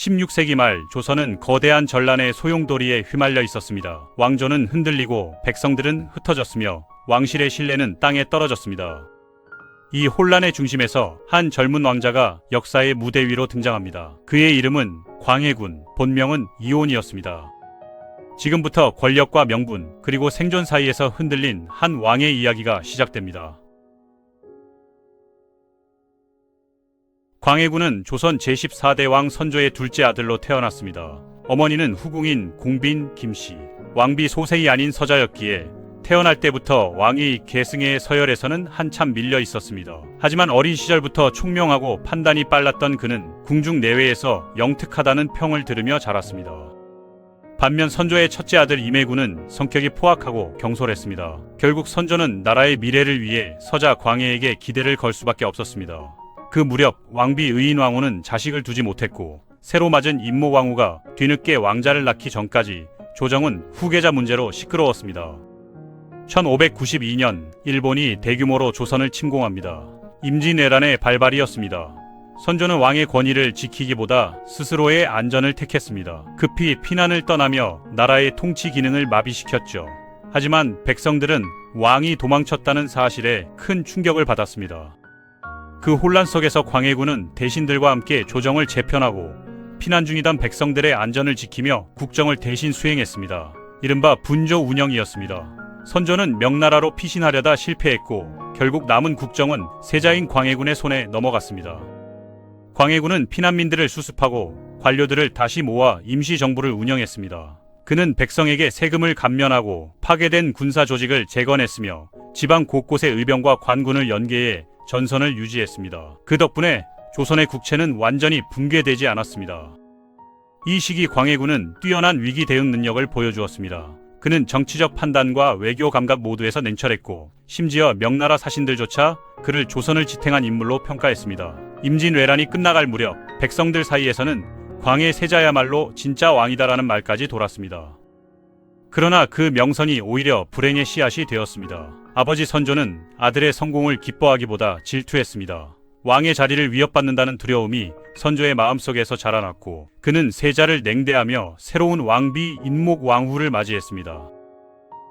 16세기 말 조선은 거대한 전란의 소용돌이에 휘말려 있었습니다. 왕조는 흔들리고 백성들은 흩어졌으며 왕실의 신뢰는 땅에 떨어졌습니다. 이 혼란의 중심에서 한 젊은 왕자가 역사의 무대 위로 등장합니다. 그의 이름은 광해군, 본명은 이온이었습니다. 지금부터 권력과 명분, 그리고 생존 사이에서 흔들린 한 왕의 이야기가 시작됩니다. 광해군은 조선 제14대 왕 선조의 둘째 아들로 태어났습니다. 어머니는 후궁인 공빈 김씨, 왕비 소생이 아닌 서자였기에 태어날 때부터 왕이 계승의 서열에서는 한참 밀려 있었습니다. 하지만 어린 시절부터 총명하고 판단이 빨랐던 그는 궁중 내외에서 영특하다는 평을 들으며 자랐습니다. 반면 선조의 첫째 아들 임해군은 성격이 포악하고 경솔했습니다. 결국 선조는 나라의 미래를 위해 서자 광해에게 기대를 걸 수밖에 없었습니다. 그 무렵 왕비 의인왕후는 자식을 두지 못했고 새로 맞은 임모왕후가 뒤늦게 왕자를 낳기 전까지 조정은 후계자 문제로 시끄러웠습니다. 1592년 일본이 대규모로 조선을 침공합니다. 임진왜란의 발발이었습니다. 선조는 왕의 권위를 지키기보다 스스로의 안전을 택했습니다. 급히 피난을 떠나며 나라의 통치 기능을 마비시켰죠. 하지만 백성들은 왕이 도망쳤다는 사실에 큰 충격을 받았습니다. 그 혼란 속에서 광해군은 대신들과 함께 조정을 재편하고 피난 중이던 백성들의 안전을 지키며 국정을 대신 수행했습니다. 이른바 분조 운영이었습니다. 선조는 명나라로 피신하려다 실패했고 결국 남은 국정은 세자인 광해군의 손에 넘어갔습니다. 광해군은 피난민들을 수습하고 관료들을 다시 모아 임시정부를 운영했습니다. 그는 백성에게 세금을 감면하고 파괴된 군사 조직을 재건했으며 지방 곳곳에 의병과 관군을 연계해 전선을 유지했습니다. 그 덕분에 조선의 국채는 완전히 붕괴되지 않았습니다. 이 시기 광해군은 뛰어난 위기 대응 능력을 보여주었습니다. 그는 정치적 판단과 외교 감각 모두에서 냉철했고 심지어 명나라 사신들조차 그를 조선을 지탱한 인물로 평가했습니다. 임진왜란이 끝나갈 무렵 백성들 사이에서는 광해 세자야말로 진짜 왕이다라는 말까지 돌았습니다. 그러나 그 명선이 오히려 불행의 씨앗이 되었습니다. 아버지 선조는 아들의 성공을 기뻐하기보다 질투했습니다. 왕의 자리를 위협받는다는 두려움이 선조의 마음속에서 자라났고 그는 세자를 냉대하며 새로운 왕비 인목왕후를 맞이했습니다.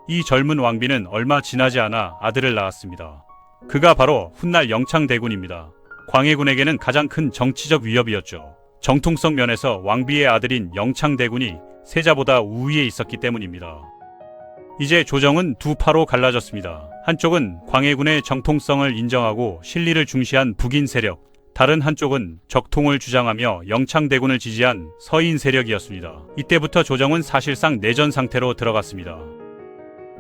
이 젊은 왕비는 얼마 지나지 않아 아들을 낳았습니다. 그가 바로 훗날 영창대군입니다. 광해군에게는 가장 큰 정치적 위협이었죠. 정통성 면에서 왕비의 아들인 영창대군이 세자보다 우위에 있었기 때문입니다. 이제 조정은 두 파로 갈라졌습니다. 한쪽은 광해군의 정통성을 인정하고 실리를 중시한 북인 세력, 다른 한쪽은 적통을 주장하며 영창대군을 지지한 서인 세력이었습니다. 이때부터 조정은 사실상 내전 상태로 들어갔습니다.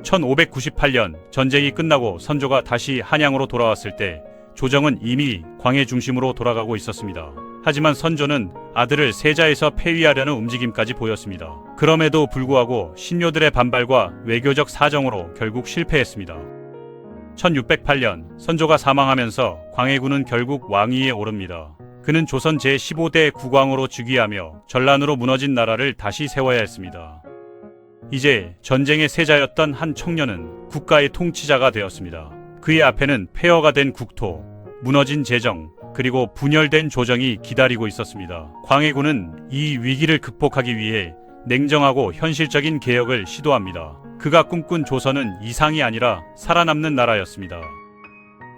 1598년 전쟁이 끝나고 선조가 다시 한양으로 돌아왔을 때 조정은 이미 광해 중심으로 돌아가고 있었습니다. 하지만 선조는 아들을 세자에서 폐위하려는 움직임까지 보였습니다. 그럼에도 불구하고 신료들의 반발과 외교적 사정으로 결국 실패했습니다. 1608년 선조가 사망하면서 광해군은 결국 왕위에 오릅니다. 그는 조선 제15대 국왕으로 즉위하며 전란으로 무너진 나라를 다시 세워야 했습니다. 이제 전쟁의 세자였던 한 청년은 국가의 통치자가 되었습니다. 그의 앞에는 폐허가 된 국토, 무너진 재정, 그리고 분열된 조정이 기다리고 있었습니다. 광해군은 이 위기를 극복하기 위해 냉정하고 현실적인 개혁을 시도합니다. 그가 꿈꾼 조선은 이상이 아니라 살아남는 나라였습니다.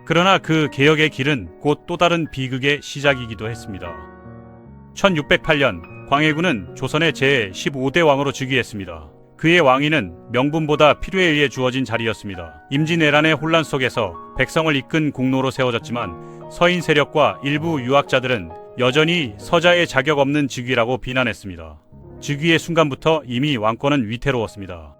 그러나 그 개혁의 길은 곧 또 다른 비극의 시작이기도 했습니다. 1608년 광해군은 조선의 제15대 왕으로 즉위했습니다. 그의 왕위는 명분보다 필요에 의해 주어진 자리였습니다. 임진왜란의 혼란 속에서 백성을 이끈 공로로 세워졌지만 서인 세력과 일부 유학자들은 여전히 서자의 자격 없는 즉위라고 비난했습니다. 즉위의 순간부터 이미 왕권은 위태로웠습니다.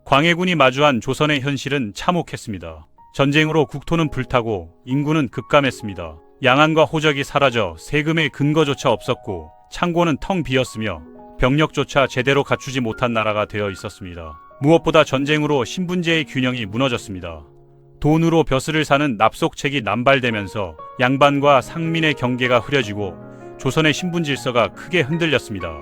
광해군이 마주한 조선의 현실은 참혹했습니다. 전쟁으로 국토는 불타고 인구는 급감했습니다. 양안과 호적이 사라져 세금의 근거조차 없었고 창고는 텅 비었으며 병력조차 제대로 갖추지 못한 나라가 되어 있었습니다. 무엇보다 전쟁으로 신분제의 균형이 무너졌습니다. 돈으로 벼슬을 사는 납속책이 남발되면서 양반과 상민의 경계가 흐려지고 조선의 신분 질서가 크게 흔들렸습니다.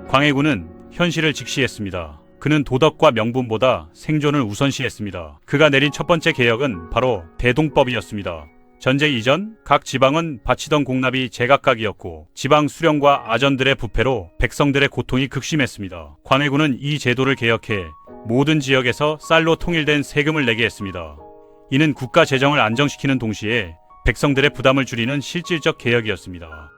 광해군은 현실을 직시했습니다. 그는 도덕과 명분보다 생존을 우선시했습니다. 그가 내린 첫 번째 개혁은 바로 대동법이었습니다. 전쟁 이전 각 지방은 바치던 공납이 제각각이었고 지방 수령과 아전들의 부패로 백성들의 고통이 극심했습니다. 광해군은 이 제도를 개혁해 모든 지역에서 쌀로 통일된 세금을 내게 했습니다. 이는 국가 재정을 안정시키는 동시에 백성들의 부담을 줄이는 실질적 개혁이었습니다.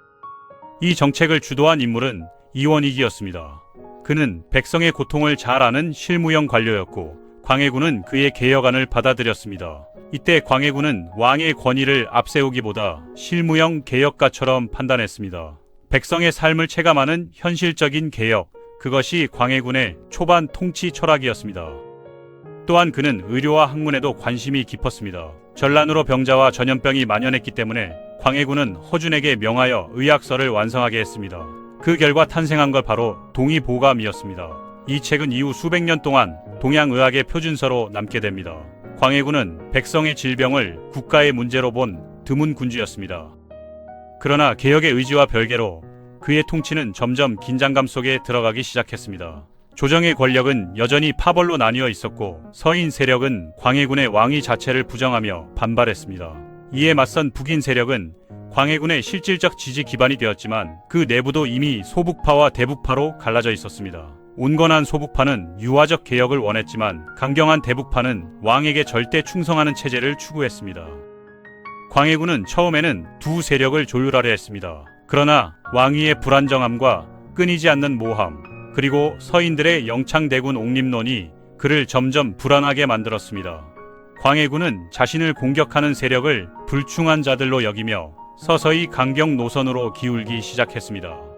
이 정책을 주도한 인물은 이원익이었습니다. 그는 백성의 고통을 잘 아는 실무형 관료였고 광해군은 그의 개혁안을 받아들였습니다. 이때 광해군은 왕의 권위를 앞세우기보다 실무형 개혁가처럼 판단했습니다. 백성의 삶을 체감하는 현실적인 개혁, 그것이 광해군의 초반 통치 철학이었습니다. 또한 그는 의료와 학문에도 관심이 깊었습니다. 전란으로 병자와 전염병이 만연했기 때문에 광해군은 허준에게 명하여 의학서를 완성하게 했습니다. 그 결과 탄생한 것 바로 동의보감이었습니다. 이 책은 이후 수백 년 동안 동양의학의 표준서로 남게 됩니다. 광해군은 백성의 질병을 국가의 문제로 본 드문 군주였습니다. 그러나 개혁의 의지와 별개로 그의 통치는 점점 긴장감 속에 들어가기 시작했습니다. 조정의 권력은 여전히 파벌로 나뉘어 있었고 서인 세력은 광해군의 왕위 자체를 부정하며 반발했습니다. 이에 맞선 북인 세력은 광해군의 실질적 지지 기반이 되었지만 그 내부도 이미 소북파와 대북파로 갈라져 있었습니다. 온건한 소북파는 유화적 개혁을 원했지만 강경한 대북파는 왕에게 절대 충성하는 체제를 추구했습니다. 광해군은 처음에는 두 세력을 조율하려 했습니다. 그러나 왕위의 불안정함과 끊이지 않는 모함, 그리고 서인들의 영창대군 옹립론이 그를 점점 불안하게 만들었습니다. 광해군은 자신을 공격하는 세력을 불충한 자들로 여기며 서서히 강경 노선으로 기울기 시작했습니다.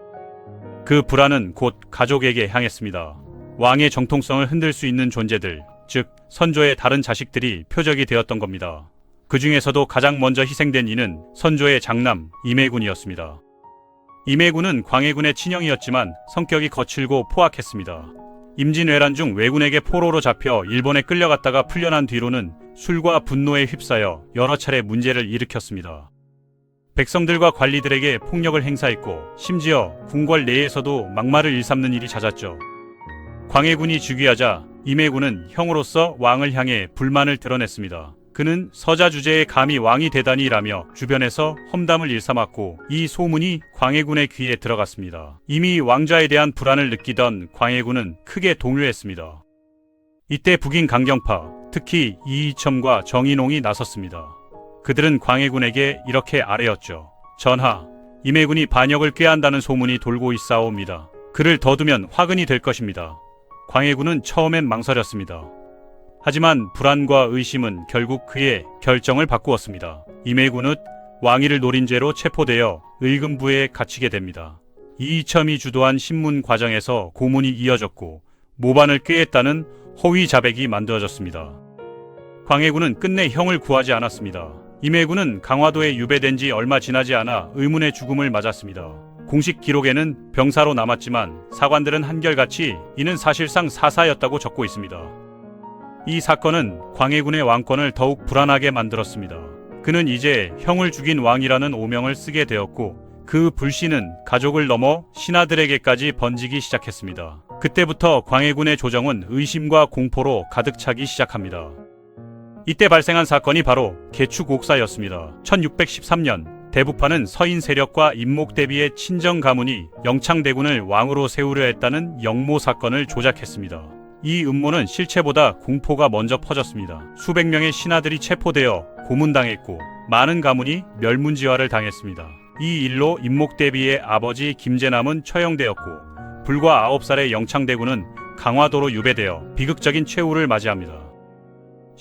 그 불안은 곧 가족에게 향했습니다. 왕의 정통성을 흔들 수 있는 존재들, 즉 선조의 다른 자식들이 표적이 되었던 겁니다. 그 중에서도 가장 먼저 희생된 이는 선조의 장남 임해군이었습니다. 임해군은 광해군의 친형이었지만 성격이 거칠고 포악했습니다. 임진왜란 중 왜군에게 포로로 잡혀 일본에 끌려갔다가 풀려난 뒤로는 술과 분노에 휩싸여 여러 차례 문제를 일으켰습니다. 백성들과 관리들에게 폭력을 행사했고 심지어 궁궐 내에서도 막말을 일삼는 일이 잦았죠. 광해군이 즉위하자 임해군은 형으로서 왕을 향해 불만을 드러냈습니다. 그는 서자 주제에 감히 왕이 되다니라며 주변에서 험담을 일삼았고 이 소문이 광해군의 귀에 들어갔습니다. 이미 왕좌에 대한 불안을 느끼던 광해군은 크게 동요했습니다. 이때 북인 강경파, 특히 이이첨과 정인홍이 나섰습니다. 그들은 광해군에게 이렇게 아뢰었죠. 전하, 임해군이 반역을 꾀한다는 소문이 돌고 있사옵니다. 그를 더 두면 화근이 될 것입니다. 광해군은 처음엔 망설였습니다. 하지만 불안과 의심은 결국 그의 결정을 바꾸었습니다. 임해군은 왕위를 노린 죄로 체포되어 의금부에 갇히게 됩니다. 이이첨이 주도한 신문 과정에서 고문이 이어졌고 모반을 꾀했다는 허위 자백이 만들어졌습니다. 광해군은 끝내 형을 구하지 않았습니다. 임해군은 강화도에 유배된 지 얼마 지나지 않아 의문의 죽음을 맞았습니다. 공식 기록에는 병사로 남았지만 사관들은 한결같이 이는 사실상 사사였다고 적고 있습니다. 이 사건은 광해군의 왕권을 더욱 불안하게 만들었습니다. 그는 이제 형을 죽인 왕이라는 오명을 쓰게 되었고 그 불신은 가족을 넘어 신하들에게까지 번지기 시작했습니다. 그때부터 광해군의 조정은 의심과 공포로 가득 차기 시작합니다. 이때 발생한 사건이 바로 개축옥사였습니다. 1613년 대북파는 서인 세력과 임목대비의 친정 가문이 영창대군을 왕으로 세우려 했다는 영모 사건을 조작했습니다. 이 음모는 실체보다 공포가 먼저 퍼졌습니다. 수백 명의 신하들이 체포되어 고문당했고 많은 가문이 멸문지화를 당했습니다. 이 일로 임목대비의 아버지 김재남은 처형되었고 불과 9살의 영창대군은 강화도로 유배되어 비극적인 최후를 맞이합니다.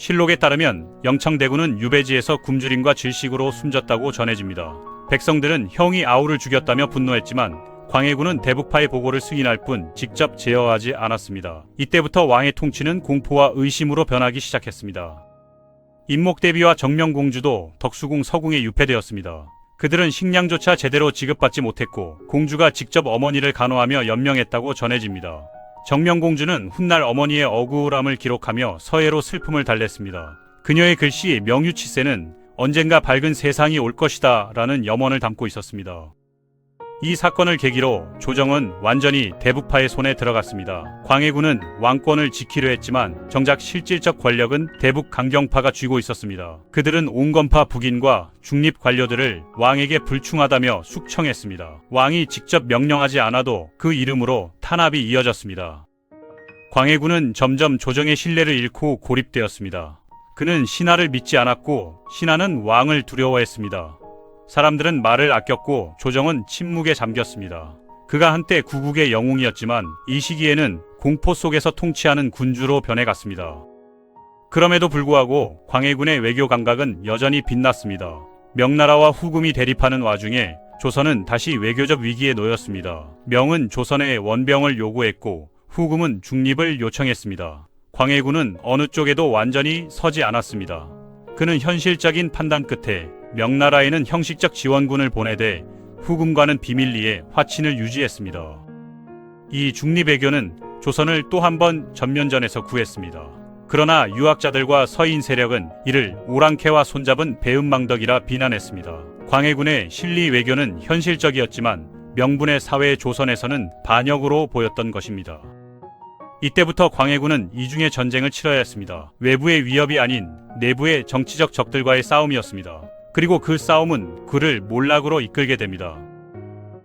실록에 따르면 영창대군은 유배지에서 굶주림과 질식으로 숨졌다고 전해집니다. 백성들은 형이 아우를 죽였다며 분노했지만 광해군은 대북파의 보고를 승인할 뿐 직접 제어하지 않았습니다. 이때부터 왕의 통치는 공포와 의심으로 변하기 시작했습니다. 임목대비와 정명공주도 덕수궁 서궁에 유폐되었습니다. 그들은 식량조차 제대로 지급받지 못했고 공주가 직접 어머니를 간호하며 연명했다고 전해집니다. 정명공주는 훗날 어머니의 억울함을 기록하며 서예로 슬픔을 달랬습니다. 그녀의 글씨 명유치세는 언젠가 밝은 세상이 올 것이다 라는 염원을 담고 있었습니다. 이 사건을 계기로 조정은 완전히 대북파의 손에 들어갔습니다. 광해군은 왕권을 지키려 했지만 정작 실질적 권력은 대북 강경파가 쥐고 있었습니다. 그들은 온건파 북인과 중립 관료들을 왕에게 불충하다며 숙청했습니다. 왕이 직접 명령하지 않아도 그 이름으로 탄압이 이어졌습니다. 광해군은 점점 조정의 신뢰를 잃고 고립되었습니다. 그는 신하를 믿지 않았고 신하는 왕을 두려워했습니다. 사람들은 말을 아꼈고 조정은 침묵에 잠겼습니다. 그가 한때 구국의 영웅이었지만 이 시기에는 공포 속에서 통치하는 군주로 변해갔습니다. 그럼에도 불구하고 광해군의 외교 감각은 여전히 빛났습니다. 명나라와 후금이 대립하는 와중에 조선은 다시 외교적 위기에 놓였습니다. 명은 조선의 원병을 요구했고 후금은 중립을 요청했습니다. 광해군은 어느 쪽에도 완전히 서지 않았습니다. 그는 현실적인 판단 끝에 명나라에는 형식적 지원군을 보내되 후금과는 비밀리에 화친을 유지했습니다. 이 중립외교는 조선을 또 한 번 전면전에서 구했습니다. 그러나 유학자들과 서인 세력은 이를 오랑캐와 손잡은 배은망덕이라 비난했습니다. 광해군의 실리 외교는 현실적이었지만 명분의 사회 조선에서는 반역으로 보였던 것입니다. 이때부터 광해군은 이중의 전쟁을 치러야 했습니다. 외부의 위협이 아닌 내부의 정치적 적들과의 싸움이었습니다. 그리고 그 싸움은 그를 몰락으로 이끌게 됩니다.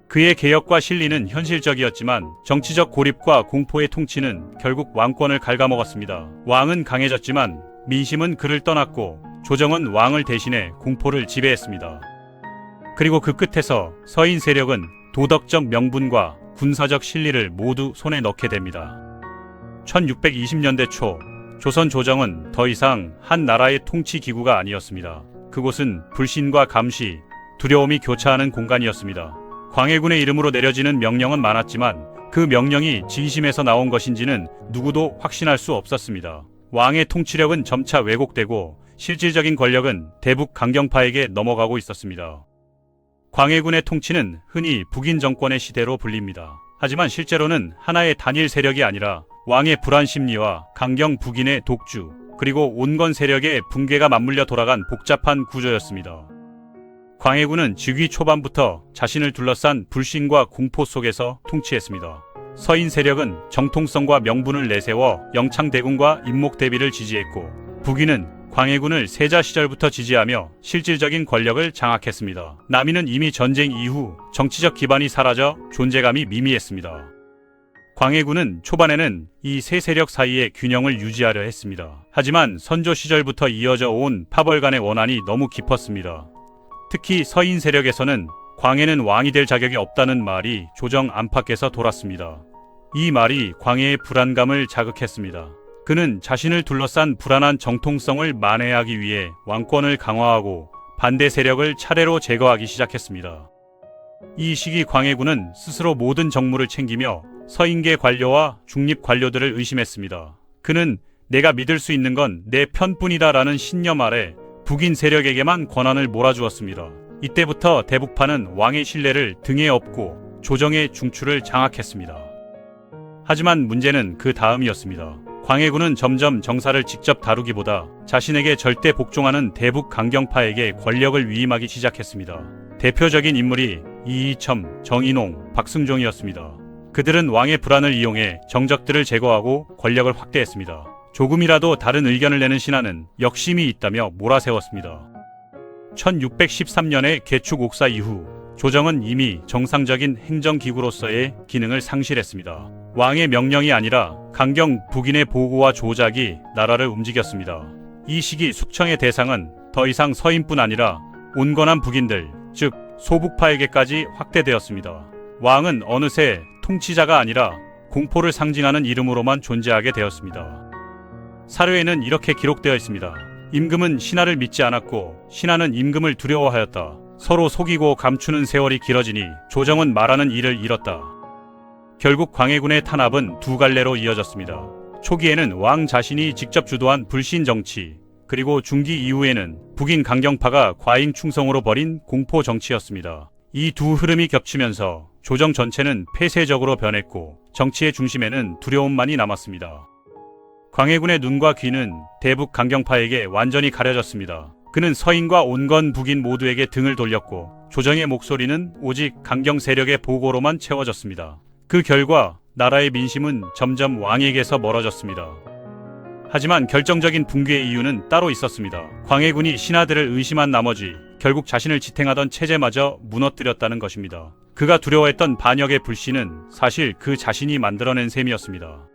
그의 개혁과 실리는 현실적이었지만 정치적 고립과 공포의 통치는 결국 왕권을 갉아먹었습니다. 왕은 강해졌지만 민심은 그를 떠났고 조정은 왕을 대신해 공포를 지배했습니다. 그리고 그 끝에서 서인 세력은 도덕적 명분과 군사적 실리를 모두 손에 넣게 됩니다. 1620년대 초 조선 조정은 더 이상 한 나라의 통치 기구가 아니었습니다. 그곳은 불신과 감시, 두려움이 교차하는 공간이었습니다. 광해군의 이름으로 내려지는 명령은 많았지만 그 명령이 진심에서 나온 것인지는 누구도 확신할 수 없었습니다. 왕의 통치력은 점차 왜곡되고 실질적인 권력은 대북 강경파에게 넘어가고 있었습니다. 광해군의 통치는 흔히 북인 정권의 시대로 불립니다. 하지만 실제로는 하나의 단일 세력이 아니라 왕의 불안 심리와 강경 북인의 독주, 그리고 온건 세력의 붕괴가 맞물려 돌아간 복잡한 구조였습니다. 광해군은 즉위 초반부터 자신을 둘러싼 불신과 공포 속에서 통치했습니다. 서인 세력은 정통성과 명분을 내세워 영창대군과 임목대비를 지지했고 북인은 광해군을 세자 시절부터 지지하며 실질적인 권력을 장악했습니다. 남인은 이미 전쟁 이후 정치적 기반이 사라져 존재감이 미미했습니다. 광해군은 초반에는 이 세 세력 사이의 균형을 유지하려 했습니다. 하지만 선조 시절부터 이어져 온 파벌 간의 원한이 너무 깊었습니다. 특히 서인 세력에서는 광해는 왕이 될 자격이 없다는 말이 조정 안팎에서 돌았습니다. 이 말이 광해의 불안감을 자극했습니다. 그는 자신을 둘러싼 불안한 정통성을 만회하기 위해 왕권을 강화하고 반대 세력을 차례로 제거하기 시작했습니다. 이 시기 광해군은 스스로 모든 정무를 챙기며 서인계 관료와 중립 관료들을 의심했습니다. 그는 내가 믿을 수 있는 건 내 편뿐이다라는 신념 아래 북인 세력에게만 권한을 몰아주었습니다. 이때부터 대북파는 왕의 신뢰를 등에 업고 조정의 중추를 장악했습니다. 하지만 문제는 그 다음이었습니다. 광해군은 점점 정사를 직접 다루기보다 자신에게 절대 복종하는 대북 강경파에게 권력을 위임하기 시작했습니다. 대표적인 인물이 이이첨, 정인홍, 박승종이었습니다. 그들은 왕의 불안을 이용해 정적들을 제거하고 권력을 확대했습니다. 조금이라도 다른 의견을 내는 신하는 역심이 있다며 몰아세웠습니다. 1613년의 개축 옥사 이후 조정은 이미 정상적인 행정기구로서의 기능을 상실했습니다. 왕의 명령이 아니라 강경 북인의 보고와 조작이 나라를 움직였습니다. 이 시기 숙청의 대상은 더 이상 서인뿐 아니라 온건한 북인들, 즉 소북파에게까지 확대되었습니다. 왕은 어느새 통치자가 아니라 공포를 상징하는 이름으로만 존재하게 되었습니다. 사료에는 이렇게 기록되어 있습니다. 임금은 신하를 믿지 않았고 신하는 임금을 두려워하였다. 서로 속이고 감추는 세월이 길어지니 조정은 말하는 일을 잃었다. 결국 광해군의 탄압은 두 갈래로 이어졌습니다. 초기에는 왕 자신이 직접 주도한 불신 정치, 그리고 중기 이후에는 북인 강경파가 과잉 충성으로 벌인 공포 정치였습니다. 이 두 흐름이 겹치면서 조정 전체는 폐쇄적으로 변했고 정치의 중심에는 두려움만이 남았습니다. 광해군의 눈과 귀는 대북 강경파에게 완전히 가려졌습니다. 그는 서인과 온건 북인 모두에게 등을 돌렸고 조정의 목소리는 오직 강경 세력의 보고로만 채워졌습니다. 그 결과 나라의 민심은 점점 왕에게서 멀어졌습니다. 하지만 결정적인 붕괴의 이유는 따로 있었습니다. 광해군이 신하들을 의심한 나머지 결국 자신을 지탱하던 체제마저 무너뜨렸다는 것입니다. 그가 두려워했던 반역의 불씨는 사실 그 자신이 만들어낸 셈이었습니다.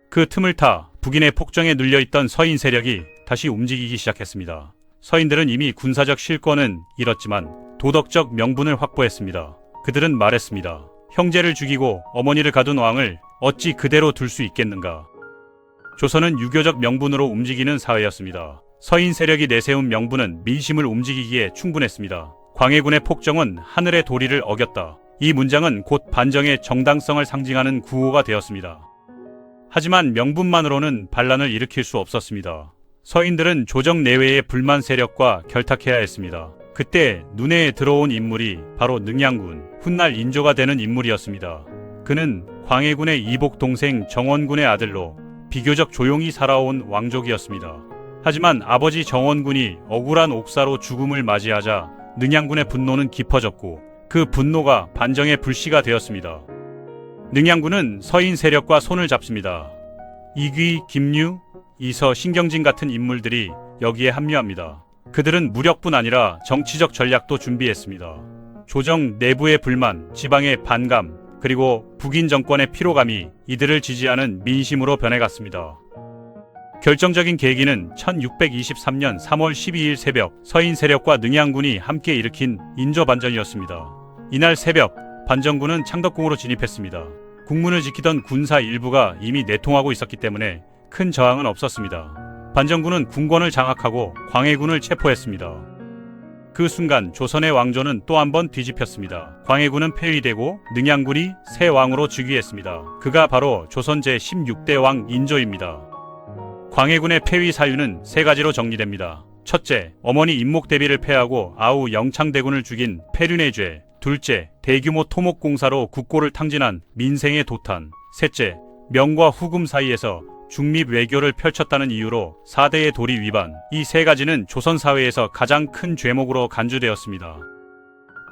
그 틈을 타 북인의 폭정에 눌려있던 서인 세력이 다시 움직이기 시작했습니다. 서인들은 이미 군사적 실권은 잃었지만 도덕적 명분을 확보했습니다. 그들은 말했습니다. 형제를 죽이고 어머니를 가둔 왕을 어찌 그대로 둘 수 있겠는가. 조선은 유교적 명분으로 움직이는 사회였습니다. 서인 세력이 내세운 명분은 민심을 움직이기에 충분했습니다. 광해군의 폭정은 하늘의 도리를 어겼다. 이 문장은 곧 반정의 정당성을 상징하는 구호가 되었습니다. 하지만 명분만으로는 반란을 일으킬 수 없었습니다. 서인들은 조정 내외의 불만 세력과 결탁해야 했습니다. 그때 눈에 들어온 인물이 바로 능양군, 훗날 인조가 되는 인물이었습니다. 그는 광해군의 이복 동생 정원군의 아들로 비교적 조용히 살아온 왕족이었습니다. 하지만 아버지 정원군이 억울한 옥사로 죽음을 맞이하자 능양군의 분노는 깊어졌고 그 분노가 반정의 불씨가 되었습니다. 능양군은 서인 세력과 손을 잡습니다. 이귀, 김류, 이서, 신경진 같은 인물들이 여기에 합류합니다. 그들은 무력뿐 아니라 정치적 전략도 준비했습니다. 조정 내부의 불만, 지방의 반감, 그리고 북인 정권의 피로감이 이들을 지지하는 민심으로 변해갔습니다. 결정적인 계기는 1623년 3월 12일 새벽 서인 세력과 능양군이 함께 일으킨 인조반전이었습니다. 이날 새벽 반정군은 창덕궁으로 진입했습니다. 국문을 지키던 군사 일부가 이미 내통하고 있었기 때문에 큰 저항은 없었습니다. 반정군은 궁궐을 장악하고 광해군을 체포했습니다. 그 순간 조선의 왕조는 또 한 번 뒤집혔습니다. 광해군은 폐위되고 능양군이 새 왕으로 즉위했습니다. 그가 바로 조선 제16대 왕 인조입니다. 광해군의 폐위 사유는 세 가지로 정리됩니다. 첫째, 어머니 임목대비를 패하고 아우 영창대군을 죽인 폐륜의 죄. 둘째, 대규모 토목공사로 국고를 탕진한 민생의 도탄. 셋째, 명과 후금 사이에서 중립 외교를 펼쳤다는 이유로 4대의 도리 위반. 이 세 가지는 조선 사회에서 가장 큰 죄목으로 간주되었습니다.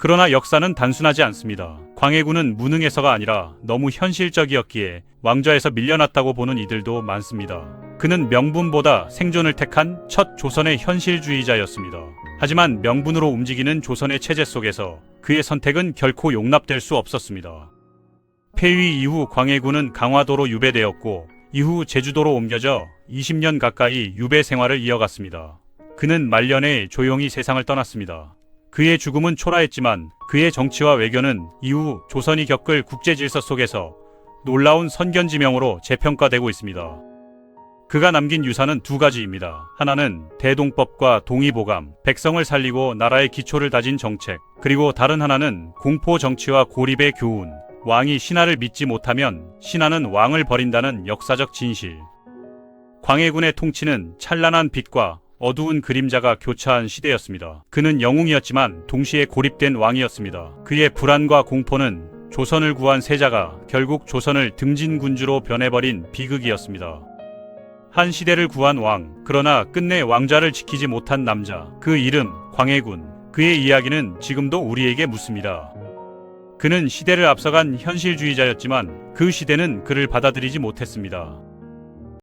그러나 역사는 단순하지 않습니다. 광해군은 무능해서가 아니라 너무 현실적이었기에 왕좌에서 밀려났다고 보는 이들도 많습니다. 그는 명분보다 생존을 택한 첫 조선의 현실주의자였습니다. 하지만 명분으로 움직이는 조선의 체제 속에서 그의 선택은 결코 용납될 수 없었습니다. 폐위 이후 광해군은 강화도로 유배되었고 이후 제주도로 옮겨져 20년 가까이 유배 생활을 이어갔습니다. 그는 말년에 조용히 세상을 떠났습니다. 그의 죽음은 초라했지만 그의 정치와 외교는 이후 조선이 겪을 국제질서 속에서 놀라운 선견지명으로 재평가되고 있습니다. 그가 남긴 유산은 두 가지입니다. 하나는 대동법과 동의보감, 백성을 살리고 나라의 기초를 다진 정책, 그리고 다른 하나는 공포 정치와 고립의 교훈, 왕이 신하를 믿지 못하면 신하는 왕을 버린다는 역사적 진실. 광해군의 통치는 찬란한 빛과 어두운 그림자가 교차한 시대였습니다. 그는 영웅이었지만 동시에 고립된 왕이었습니다. 그의 불안과 공포는 조선을 구한 세자가 결국 조선을 등진군주로 변해버린 비극이었습니다. 한 시대를 구한 왕, 그러나 끝내 왕좌를 지키지 못한 남자, 그 이름 광해군. 그의 이야기는 지금도 우리에게 묻습니다. 그는 시대를 앞서간 현실주의자였지만 그 시대는 그를 받아들이지 못했습니다.